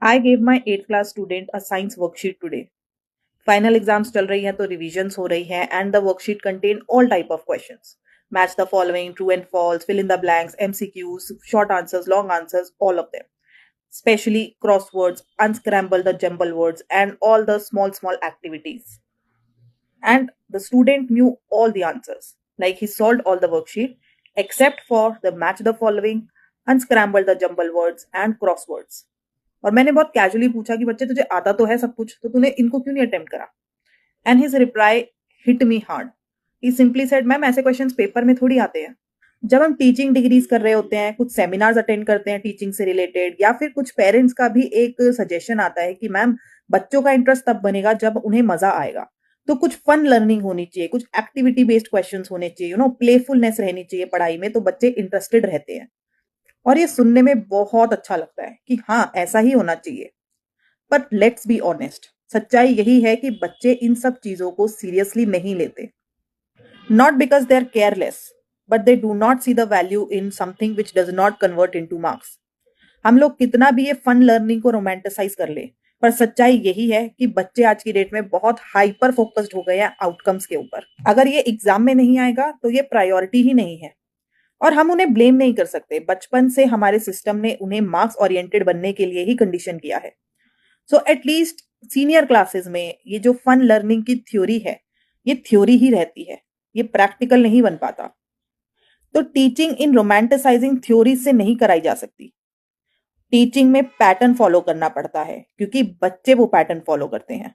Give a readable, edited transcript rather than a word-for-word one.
I gave my 8th class student a science worksheet today. Final exams चल रही हैं तो revisions हो रही हैं and the worksheet contain all type of questions. Match the following, true and false, fill in the blanks, MCQs, short answers, long answers, all of them. Especially crosswords, unscramble the jumble words and all the small activities. And the student knew all the answers. Like he solved all the worksheet except for the match the following, unscramble the jumble words and crosswords. और मैंने बहुत casually पूछा कि बच्चे तुझे आता तो है सब कुछ, तो तूने इनको क्यों नहीं अटेम्प्ट करा? And his reply hit me hard. He simply said, ma'am ऐसे क्वेश्चंस पेपर में थोड़ी आते हैं. जब हम टीचिंग डिग्रीज कर रहे होते हैं, कुछ सेमिनार्स अटेंड करते हैं टीचिंग से रिलेटेड, या फिर कुछ पेरेंट्स का भी एक सजेशन आता है कि मैम बच्चों का इंटरेस्ट तब बनेगा जब उन्हें मजा आएगा. तो कुछ फन लर्निंग होनी चाहिए, कुछ एक्टिविटी बेस्ड क्वेश्चंस होने चाहिए, प्लेफुलनेस रहनी चाहिए पढ़ाई में, तो बच्चे इंटरेस्टेड रहते हैं. और ये सुनने में बहुत अच्छा लगता है कि हाँ ऐसा ही होना चाहिए. बट लेट्स बी ऑनेस्ट, सच्चाई यही है कि बच्चे इन सब चीजों को सीरियसली नहीं लेते. Not because they are careless, but they do not see the value in something which does not convert into marks. हम लोग कितना भी ये फन लर्निंग को रोमांटिसाइज कर ले, पर सच्चाई यही है कि बच्चे आज की डेट में बहुत हाइपर फोकस्ड हो गए हैं आउटकम्स के ऊपर. अगर ये एग्जाम में नहीं आएगा तो ये प्रायोरिटी ही नहीं है. और हम उन्हें ब्लेम नहीं कर सकते, बचपन से हमारे सिस्टम ने उन्हें मार्क्स ओरिएंटेड बनने के लिए ही कंडीशन किया है. सो एटलीस्ट सीनियर क्लासेस में ये जो फन लर्निंग की थ्योरी है, ये थ्योरी ही रहती है, ये प्रैक्टिकल नहीं बन पाता. तो टीचिंग इन रोमांटिसाइजिंग थ्योरी से नहीं कराई जा सकती. टीचिंग में पैटर्न फॉलो करना पड़ता है, क्योंकि बच्चे वो पैटर्न फॉलो करते हैं.